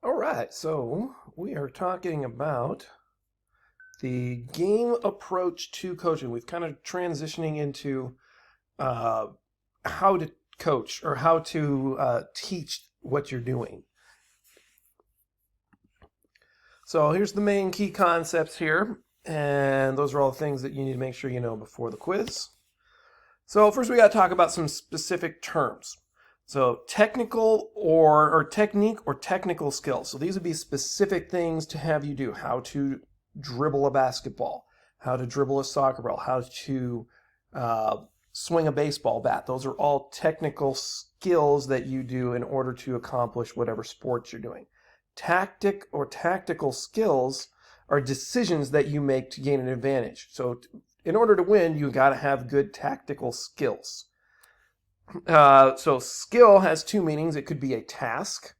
All right, so we are talking about the game approach to coaching. We've kind of transitioning into uh, how to coach or how to teach what you're doing. So here's the main key concepts here, and those are all the things that you need to make sure you know before the quiz. So first we got to talk about some specific terms. So technical or technique or technical skills. So these would be specific things to have you do. How to dribble a basketball, how to dribble a soccer ball, how to swing a baseball bat. Those are all technical skills that you do in order to accomplish whatever sport you're doing. Tactic or tactical skills are decisions that you make to gain an advantage. So in order to win, you got to have good tactical skills. So skill has two meanings. It could be a task,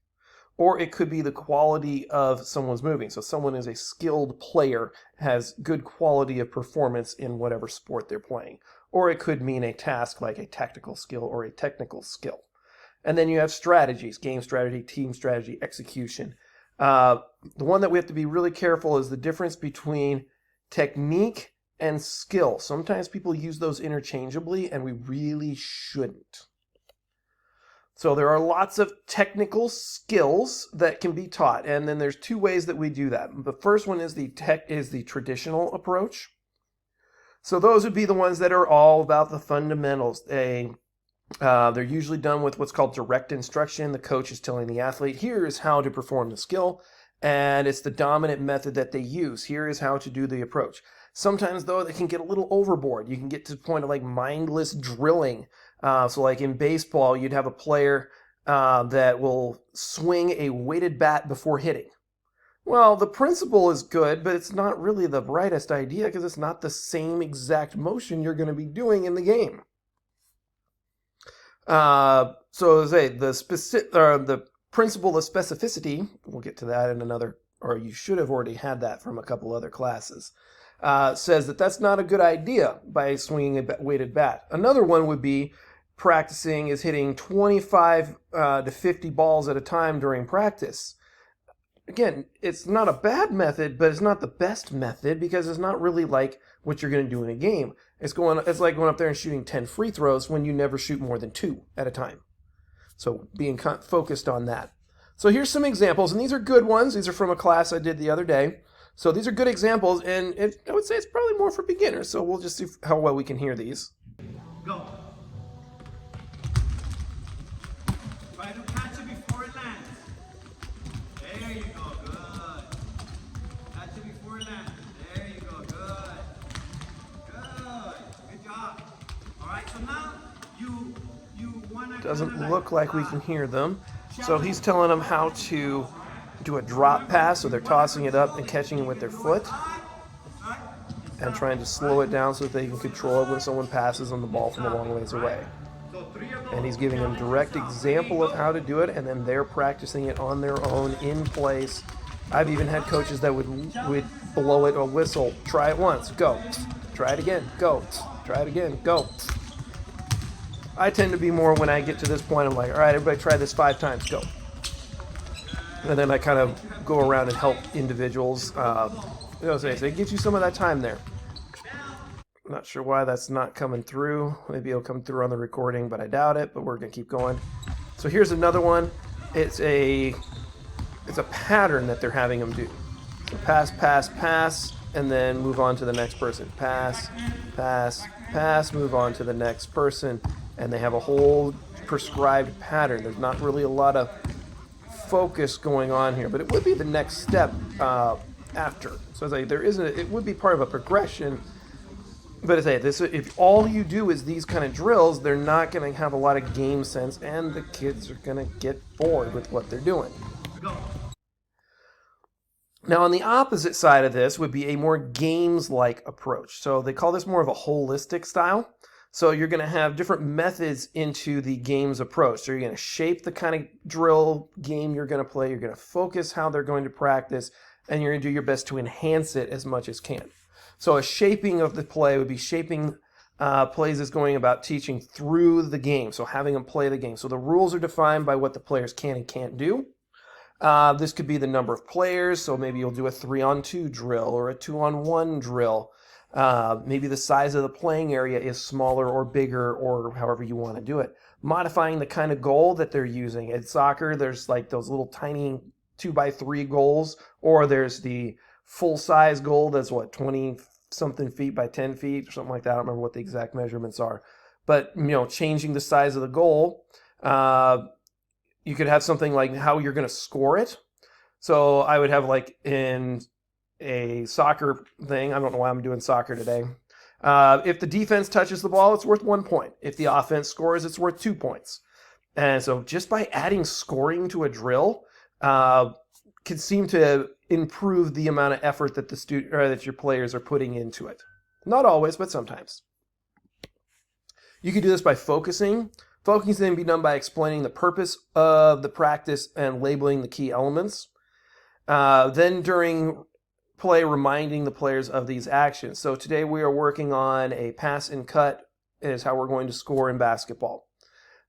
or it could be the quality of someone's moving. So someone is a skilled player, has good quality of performance in whatever sport they're playing. Or it could mean a task like a tactical skill or a technical skill. And then you have strategies, game strategy, team strategy, execution. The one that we have to be really careful is the difference between technique and skill. Sometimes people use those interchangeably, and we really shouldn't. So there are lots of technical skills that can be taught, and then there's two ways that we do that. The first one is the traditional approach. So those would be the ones that are all about the fundamentals. They're usually done with what's called direct instruction. The coach is telling the athlete, here is how to perform the skill, and it's the dominant method that they use. Here is how to do the approach. Sometimes, though, they can get a little overboard. You can get to the point of like mindless drilling. So like in baseball, you'd have a player that will swing a weighted bat before hitting. Well, the principle is good, but it's not really the brightest idea because it's not the same exact motion you're going to be doing in the game. So as I say, the principle of specificity, we'll get to that in another, or you should have already had that from a couple other classes, says that that's not a good idea by swinging a weighted bat. Another one would be practicing is hitting 25 to 50 balls at a time during practice. Again, it's not a bad method, but it's not the best method because it's not really like what you're going to do in a game. It's like going up there and shooting 10 free throws when you never shoot more than 2 at a time. So being focused on that. So here's some examples, and these are good ones. These are from a class I did the other day. So these are good examples, and I would say it's probably more for beginners. So we'll just see how well we can hear these. Go. Try to catch it before it lands. There you go. Good. Catch it before it lands. There you go. Good. Good. Good job. All right. So now you want to. Doesn't look like we can hear them. So he's telling them how to do a drop pass, so they're tossing it up and catching it with their foot and trying to slow it down so that they can control it when someone passes on the ball from a long ways away. And he's giving them direct example of how to do it, and then they're practicing it on their own in place. I've even had coaches that would blow it a whistle. Try it once, go. Try it again, go. Try it again, go. I tend to be more when I get to this point, I'm like, all right, everybody try this 5 times, go. And then I kind of go around and help individuals. So it gives you some of that time there. I'm not sure why that's not coming through. Maybe it'll come through on the recording, but I doubt it. But we're gonna keep going. So here's another one. It's a pattern that they're having them do. So pass, pass, pass, and then move on to the next person. Pass, pass, pass, move on to the next person. And they have a whole prescribed pattern. There's not really a lot of focus going on here, but it would be the next step after. So as I say, it would be part of a progression. But as I say, if all you do is these kind of drills, they're not going to have a lot of game sense, and the kids are going to get bored with what they're doing. Now, on the opposite side of this would be a more games-like approach. So they call this more of a holistic style. So you're going to have different methods into the game's approach. So you're going to shape the kind of drill game you're going to play. You're going to focus how they're going to practice, and you're going to do your best to enhance it as much as can. So a shaping of the play would be shaping plays is going about teaching through the game. So having them play the game. So the rules are defined by what the players can and can't do. This could be the number of players, so maybe you'll do a 3-on-2 drill or a 2-on-1 drill. Maybe the size of the playing area is smaller or bigger, or however you want to do it. Modifying the kind of goal that they're using. In soccer, there's like those little tiny 2x3 goals, or there's the full-size goal that's 20-something feet by 10 feet or something like that. I don't remember what the exact measurements are. But, changing the size of the goal, you could have something like how you're going to score it. So I would have like in a soccer thing, I don't know why I'm doing soccer today. If the defense touches the ball, it's worth 1 point. If the offense scores, it's worth 2 points. And so just by adding scoring to a drill can seem to improve the amount of effort that that your players are putting into it. Not always, but sometimes. You could do this by focusing. Focusing can be done by explaining the purpose of the practice and labeling the key elements. Then during play, reminding the players of these actions. So today we are working on a pass and cut is how we're going to score in basketball.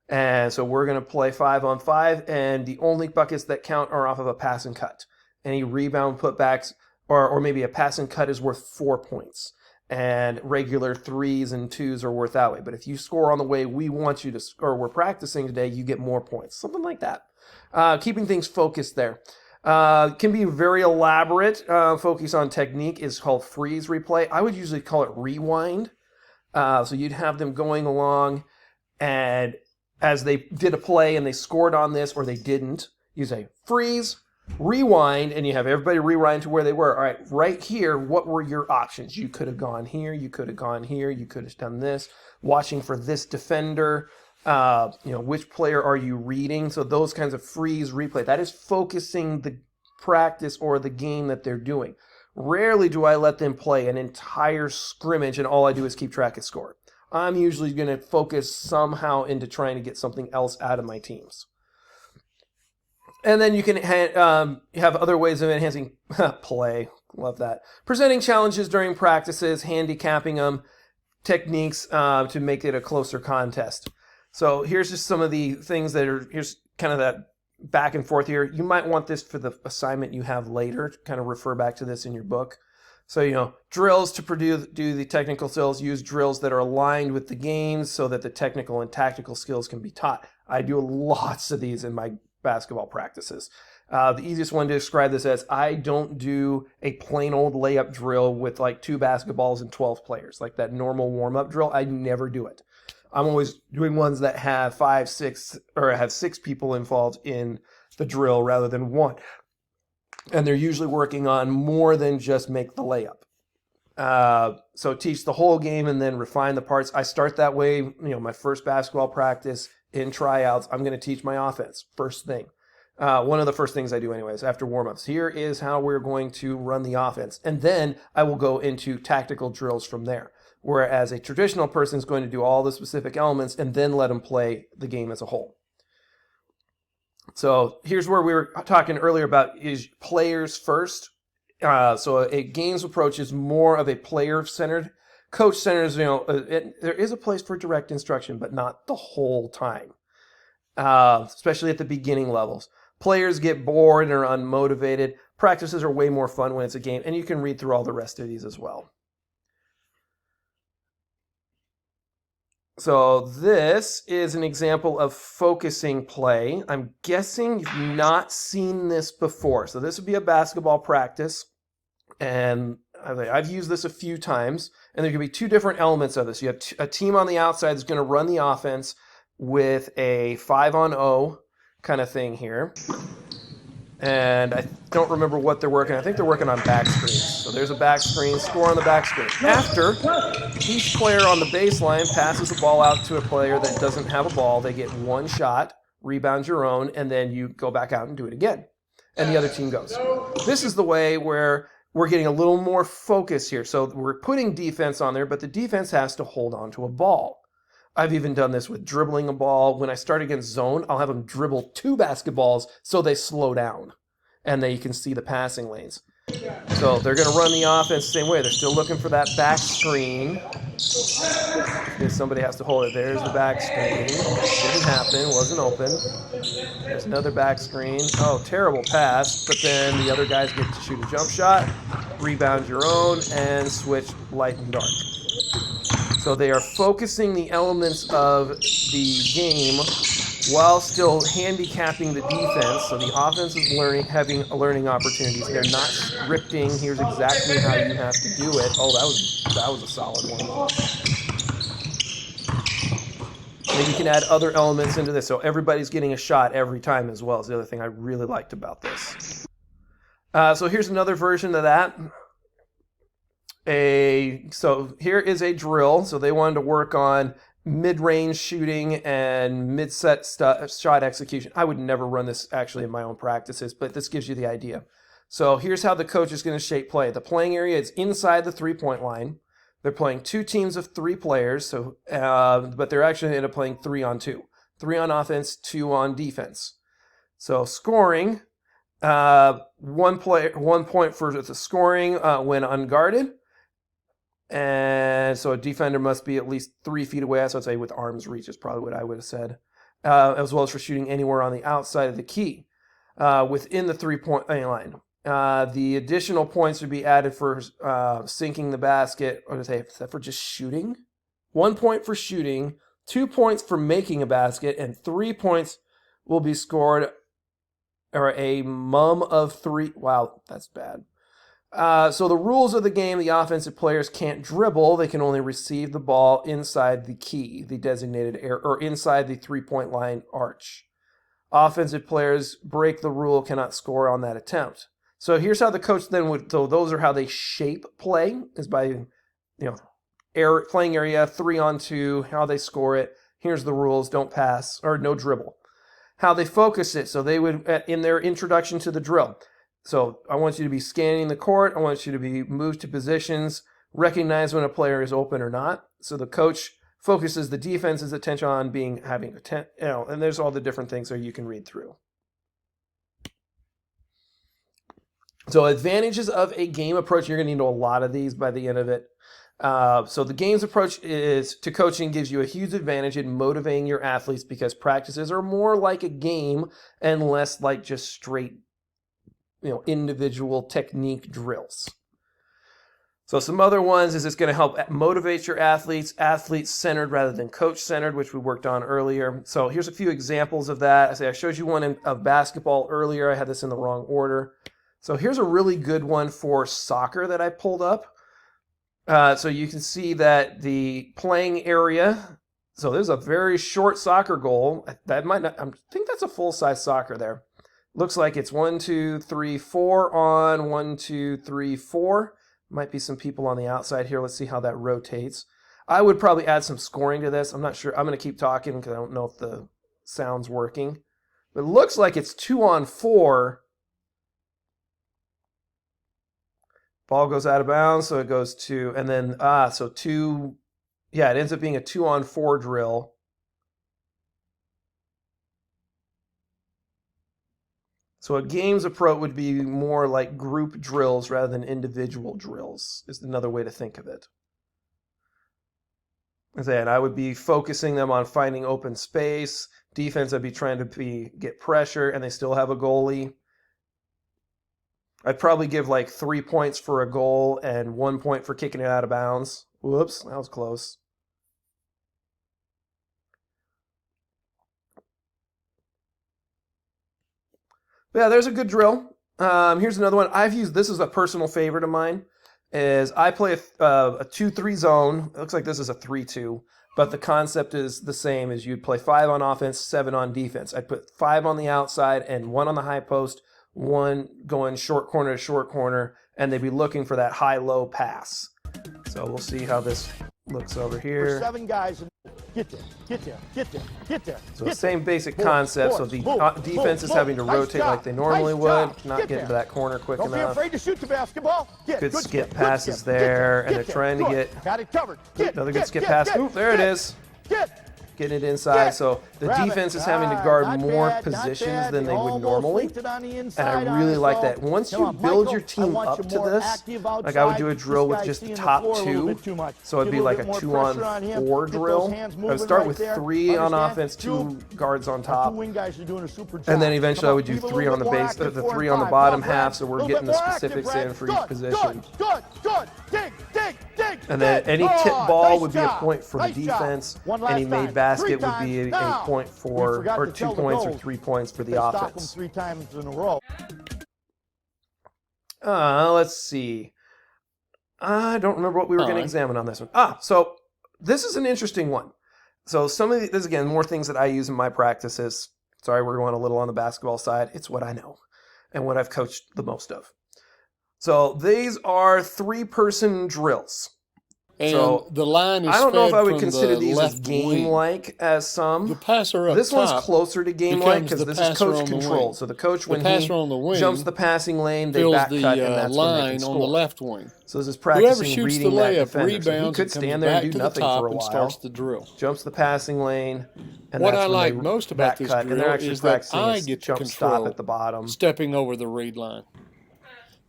And so we're going to play 5-on-5, and the only buckets that count are off of a pass and cut. Any rebound putbacks, or maybe a pass and cut is worth 4 points. And regular 3s and 2s are worth that way. But if you score on the way we want you to score, we're practicing today, you get more points. Something like that. Keeping things focused there. Can be very elaborate. Focus on technique is called freeze replay. I would usually call it rewind. So you'd have them going along, and as they did a play and they scored on this or they didn't, you say freeze, rewind, and you have everybody rewind to where they were. All right, right here, what were your options? You could have gone here, you could have gone here, you could have done this. Watching for this defender, which player are you reading? So those kinds of freeze replay. That is focusing the practice or the game that they're doing. Rarely do I let them play an entire scrimmage and all I do is keep track of score. I'm usually going to focus somehow into trying to get something else out of my teams. And then you can have other ways of enhancing play. Love that. Presenting challenges during practices, handicapping them, techniques to make it a closer contest. So here's just some of the things here's kind of that back and forth here. You might want this for the assignment you have later, kind of refer back to this in your book. So, drills to do the technical skills, use drills that are aligned with the games so that the technical and tactical skills can be taught. I do lots of these in my basketball practices. The easiest one to describe this as, I don't do a plain old layup drill with like 2 basketballs and 12 players, like that normal warm-up drill. I never do it. I'm always doing ones that have 5, 6, or have 6 people involved in the drill rather than 1. And they're usually working on more than just make the layup. So teach the whole game and then refine the parts. I start that way, my first basketball practice in tryouts, I'm going to teach my offense first thing. One of the first things I do anyways after warm-ups. Here is how we're going to run the offense. And then I will go into tactical drills from there. Whereas a traditional person is going to do all the specific elements and then let them play the game as a whole. So here's where we were talking earlier about is players first. So a games approach is more of a player-centered. Coach-centered, there is a place for direct instruction, but not the whole time, especially at the beginning levels. Players get bored and are unmotivated. Practices are way more fun when it's a game, and you can read through all the rest of these as well. So this is an example of focusing play. I'm guessing you've not seen this before. So this would be a basketball practice. And I've used this a few times. And there could be 2 different elements of this. You have a team on the outside that's going to run the offense with a 5-on-0 kind of thing here. And I don't remember what they're working. I think they're working on back screens. So there's a back screen, score on the back screen. After, each player on the baseline passes the ball out to a player that doesn't have a ball. They get 1 shot, rebound your own, and then you go back out and do it again. And the other team goes. This is the way where we're getting a little more focus here. So we're putting defense on there, but the defense has to hold on to a ball. I've even done this with dribbling a ball. When I start against zone, I'll have them dribble 2 basketballs so they slow down and then you can see the passing lanes. So they're going to run the offense the same way. They're still looking for that back screen. If somebody has to hold it. There's the back screen. Didn't happen. Wasn't open. There's another back screen. Oh, terrible pass. But then the other guys get to shoot a jump shot, rebound your own, and switch light and dark. So they are focusing the elements of the game while still handicapping the defense. So the offense is having learning opportunities. They're not scripting. Here's exactly how you have to do it. Oh, that was a solid one. And you can add other elements into this. So everybody's getting a shot every time as well. Is the other thing I really liked about this. So here's another version of that. So here is a drill. So they wanted to work on mid-range shooting and mid-set shot execution. I would never run this actually in my own practices, but this gives you the idea. So here's how the coach is going to shape play. The playing area is inside the three-point line. They're playing 2 teams of 3 players, so but they're actually end up playing 3-on-2. 3 on offense, 2 on defense. So scoring, 1 point for the scoring when unguarded. And so a defender must be at least 3 feet away. So I'd say with arm's reach is probably what I would have said. As well as for shooting anywhere on the outside of the key within the 3-point line. The additional points would be added for sinking the basket. Or is that for just shooting? 1 point for shooting, 2 points for making a basket, and 3 points will be scored or a mum of 3. Wow, that's bad. So the rules of the game, the offensive players can't dribble. They can only receive the ball inside the key, the designated area, or inside the 3-point line arch. Offensive players break the rule, cannot score on that attempt. So here's how the coach then would, so those are how they shape play, is by, playing area, 3-on-2, how they score it. Here's the rules, don't pass, or no dribble. How they focus it, so they would, in their introduction to the drill, so I want you to be scanning the court. I want you to be moved to positions, recognize when a player is open or not. So the coach focuses the defense's attention on and there's all the different things there you can read through. So advantages of a game approach, you're going to need a lot of these by the end of it. So the game's approach to coaching gives you a huge advantage in motivating your athletes because practices are more like a game and less like just straight individual technique drills. So some other ones is it's going to help motivate your athletes, athlete-centered rather than coach-centered, which we worked on earlier. So here's a few examples of that. I showed you one of basketball earlier. I had this in the wrong order. So here's a really good one for soccer that I pulled up. So you can see that the playing area, so there's a very short soccer goal. I think that's a full-size soccer there. Looks like it's 1, 2, 3, 4 on 1, 2, 3, 4. Might be some people on the outside here. Let's see how that rotates. I would probably add some scoring to this. I'm not sure. I'm going to keep talking because I don't know if the sound's working. But it looks like it's 2 on 4. Ball goes out of bounds, so it goes to, and then, so 2, it ends up being a 2 on 4 drill. So a game's approach would be more like group drills rather than individual drills, is another way to think of it. And I would be focusing them on finding open space. Defense, I'd be trying to get pressure, and they still have a goalie. I'd probably give like 3 points for a goal and 1 point for kicking it out of bounds. Whoops, that was close. But yeah, there's a good drill. Here's another one. I've used, this is a personal favorite of mine, is I play a 2-3 zone. It looks like this is a 3-2, but the concept is the same as you'd play 5 on offense, 7 on defense. I'd put 5 on the outside and 1 on the high post, 1 going short corner to short corner, and they'd be looking for that high-low pass. So we'll see how this looks over here. 7 guys. Get there, get there, get there, get there. So the same basic concept. So the defense is having to rotate like they normally would, not get into that corner quick enough. Don't be afraid to shoot the basketball. Good skip passes there, and they're trying to get got it covered. another good skip pass. Oop, there it is. getting it inside. Get. So the Grab it. defense is having to Ah, guard not more bad, not positions bad. than They they would almost normally. linked it on the And inside I on really us, like though. that. Once Come you on, build Michael, your I team want up you to more this, active like I would do a outside. drill This with guy's just the seeing the top floor a little two. bit too much. So it'd Get be a like little a bit more pressure on 2-on-4 him. Get those drill. hands I would moving start right with there. 3 on Understand? offense, 2 guards on Our top. two wing guys are doing a super job. And then eventually Come I on, would do leave a 3 little on the bit more base, active the 4 and 3 on the 5. bottom Come on, half, so Brad. we're Little getting bit the more active, specifics Brad. in for each Good, position. Good. Dig. And then any Good. tip ball Nice would be a job. point for the Nice job. defense. One last Any made time. basket 3 would be times. a Now, point we for, forgot or to 2 tell the points or goals. 3 points for the They stop them offense. 3 times in a row. Let's see. I don't remember what we were going to Fine. examine on this one. So this is an interesting one. So some of this, again, more things that I use in my practices. Sorry, we're going a little on the basketball side. It's what I know and what I've coached the most of. So these are 3-person drills. And So, the line is I don't know if fed I would from consider the these as left wing. game-like as The some. passer up This one's top closer to game-like becomes because the this is passer coach on the control. wing. So the coach, The when he passer on the wing jumps the passing lane, they fills back the cut, and that's when they can line score. on the left wing. So this is Whoever practicing shoots the reading that layup defender. So he rebounds could and comes stand there back and do to the nothing top for a and while. starts the drill. Jumps the passing lane, and What that's I when like they most about back this cut, and drill they're actually is that practicing I his get to jump stop control at the bottom. stepping over the read line.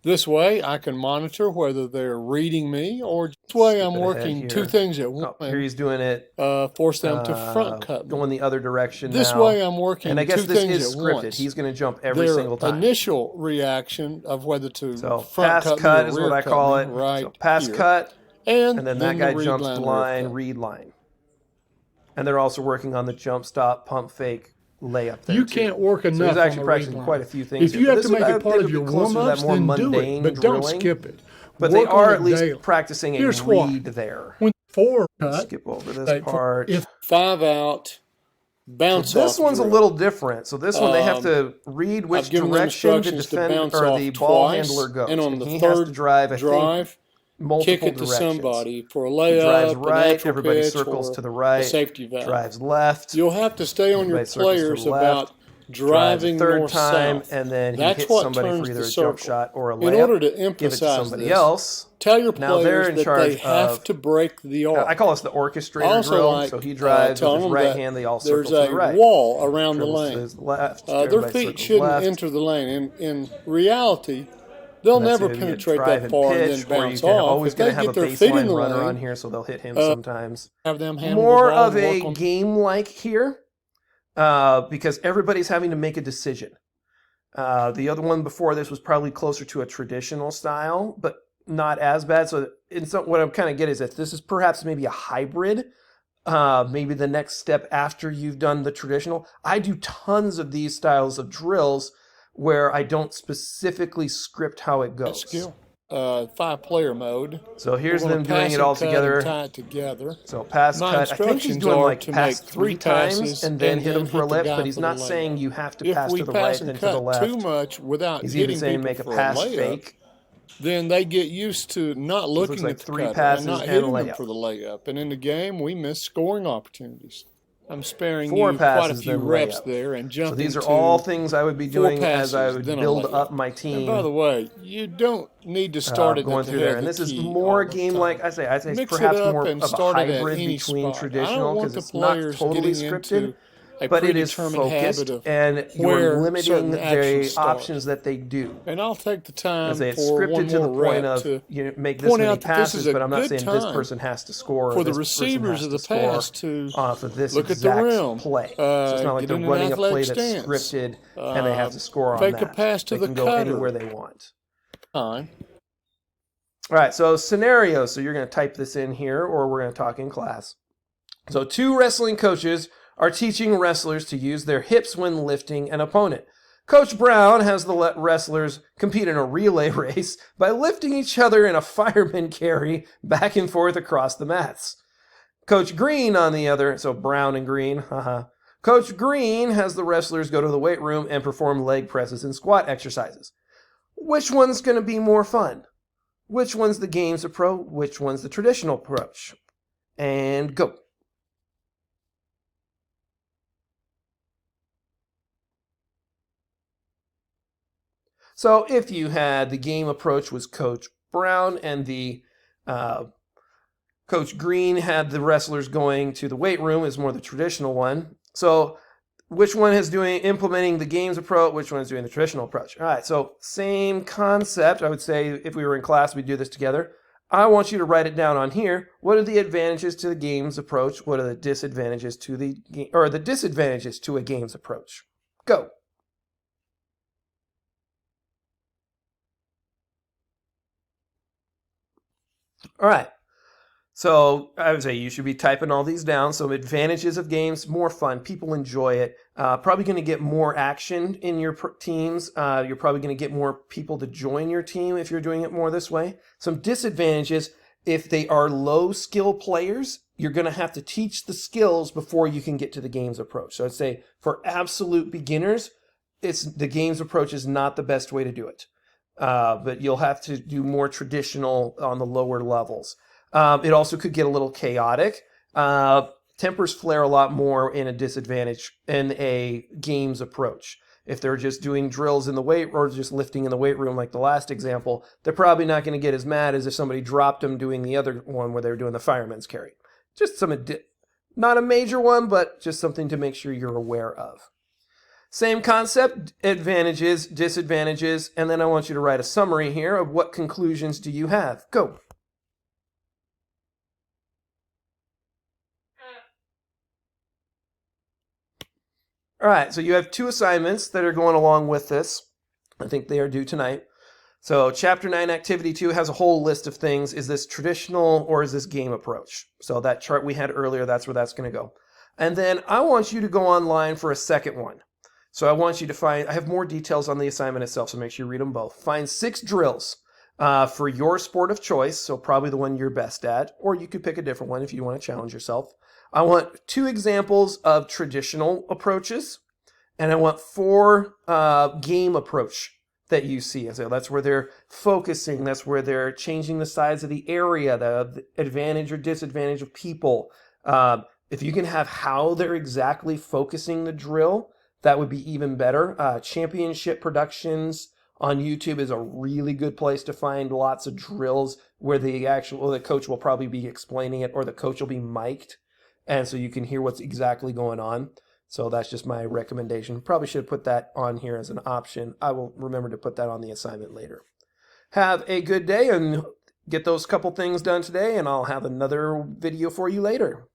This way, I can monitor whether they're reading me, or this way I'm Skipping ahead working here. 2 things at Oh, here once. he's doing it. Force them to front cut me. Going the other direction This now. way, I'm working And I guess 2 this things is at scripted. once. He's going to jump every Their single time. initial reaction of whether to So front pass cut me cut or is rear what I cut call me, it. right So pass here. cut, and and then that the guy read jumps line, line, rear cut. read line. And they're also working on the jump stop, pump fake, layup there You too. can't work So enough he's on actually the practicing read quite a line. few things If here. you But have this to make would- I it think part would of be your closer to that warm-ups, more then do mundane it. But don't drilling. skip it. But they Work on are it at least daily. practicing a Here's what. read there. When 4 cut, Skip over this they- part. if 5 out, bounce off This one's a drill. little different. So this one they have to read which I've given them direction the instructions to defender bounce or off the ball twice, handler goes. and on the he has to third drive, I think, drive, multiple kick it to directions. somebody for a He layup, drives a right, natural everybody pitch, circles or to the a right, safety valve. drives left, You'll have to stay on your Everybody circles to the players left, about drives a driving third north time, south. and then he That's hits what somebody turns for either the a jump circle. shot or a In layup. order to Give it to emphasize somebody this, else. tell your Now they're players in that charge they have of- to break the arc. I call this the orchestrator Also, drill. like, So he drives with telling his them right that hand. They all circle there's to the a right. wall around the Dribbles to lane. his left. Their everybody feet circles shouldn't left. enter the lane. In reality, they'll And that's never either you penetrate drive that far and pitch, then or bounce you're off. always If going they to have get a their feet in baseline the runner lane, on here, so they'll hit him sometimes. have them handle More the ball of and a work on game-like here, because everybody's having to make a decision. The other one before this was probably closer to a traditional style, but not as bad. So what I'm kind of getting is that this is perhaps maybe a hybrid. Maybe the next step after you've done the traditional. I do tons of these styles of drills where I don't specifically script how it that goes. skill. 5-player mode. So here's We're gonna them doing pass it all and cut and together. tie it together. So pass My cut. I think he's instructions doing are like to pass make 3 3 times passes and then and hit then him for a hit the lip, guy but he's for the not layup. saying you have to If pass we to the pass right and then to the cut left. too much without He's even hitting saying people make a for pass a layup, fake. then they get used to not looking like at the 3 cutter passes and not and hitting a them layup. for the layup. And in the game, we miss scoring opportunities. I'm sparing 4 you quite a passes, few then reps layup. there and So jumping these are to all things I would be 4 doing as I passes, would then a build layup. up my And team. by the way, you don't need to start it Going at the through head there, of and the this is key more all the game-like. time. I'd say it's Mix it perhaps up more and of a start it at hybrid any between spot. I traditional don't want because the it's not players totally getting scripted, into a but it is predetermined focused, habit of and you're where limiting certain the actions start. options that they do. And I'll take the time I say it's for scripted one to the more point rep of to you make this point many out that this passes, is a but I'm not good saying this time person has to score. Or for the this person receivers has of the to score pass to off of this look at exact the rim, play. So it's not like get they're in an running a play athletic that's stance, scripted and they have to score on fake that. a pass to they the can go cutter. anywhere they want. Time. All right, so scenarios. So you're going to type this in here, or we're going to talk in class. So 2 wrestling coaches are teaching wrestlers to use their hips when lifting an opponent. Coach Brown has the wrestlers compete in a relay race by lifting each other in a fireman carry back and forth across the mats. Coach Green, on the other, so Brown and Green, Coach Green has the wrestlers go to the weight room and perform leg presses and squat exercises. Which one's going to be more fun? Which one's the games approach? Which one's the traditional approach? And go. So if you had the game approach was Coach Brown and the Coach Green had the wrestlers going to the weight room, is more the traditional one. So which one is implementing the games approach? Which one is doing the traditional approach? All right, so same concept. I would say if we were in class, we'd do this together. I want you to write it down on here. What are the advantages to the games approach? What are the disadvantages to the disadvantages to a games approach? Go. All right. So I would say you should be typing all these down. So advantages of games, more fun. People enjoy it. Probably going to get more action in your teams. You're probably going to get more people to join your team if you're doing it more this way. Some disadvantages, if they are low skill players, you're going to have to teach the skills before you can get to the games approach. So I'd say for absolute beginners, the games approach is not the best way to do it. But you'll have to do more traditional on the lower levels. It also could get a little chaotic. Tempers flare a lot more in a disadvantage in a games approach. If they're just doing drills in the weight or just lifting in the weight room like the last example, they're probably not going to get as mad as if somebody dropped them doing the other one where they were doing the fireman's carry. Just not a major one, but just something to make sure you're aware of. Same concept, advantages, disadvantages, and then I want you to write a summary here of what conclusions do you have. Go. All right, so you have 2 assignments that are going along with this. I think they are due tonight. So Chapter 9, Activity 2 has a whole list of things. Is this traditional or is this game approach? So that chart we had earlier, that's where that's going to go. And then I want you to go online for a second one. So I want you to find, I have more details on the assignment itself, so make sure you read them both. Find 6 drills for your sport of choice, so probably the one you're best at, or you could pick a different one if you want to challenge yourself. I want 2 examples of traditional approaches, and I want 4 game approach that you see. And so that's where they're focusing, that's where they're changing the size of the area, the advantage or disadvantage of people. If you can have how they're exactly focusing the drill, that would be even better. Championship Productions on YouTube is a really good place to find lots of drills where the coach will probably be explaining it or the coach will be mic'd. And so you can hear what's exactly going on. So that's just my recommendation. Probably should put that on here as an option. I will remember to put that on the assignment later. Have a good day and get those couple things done today, and I'll have another video for you later.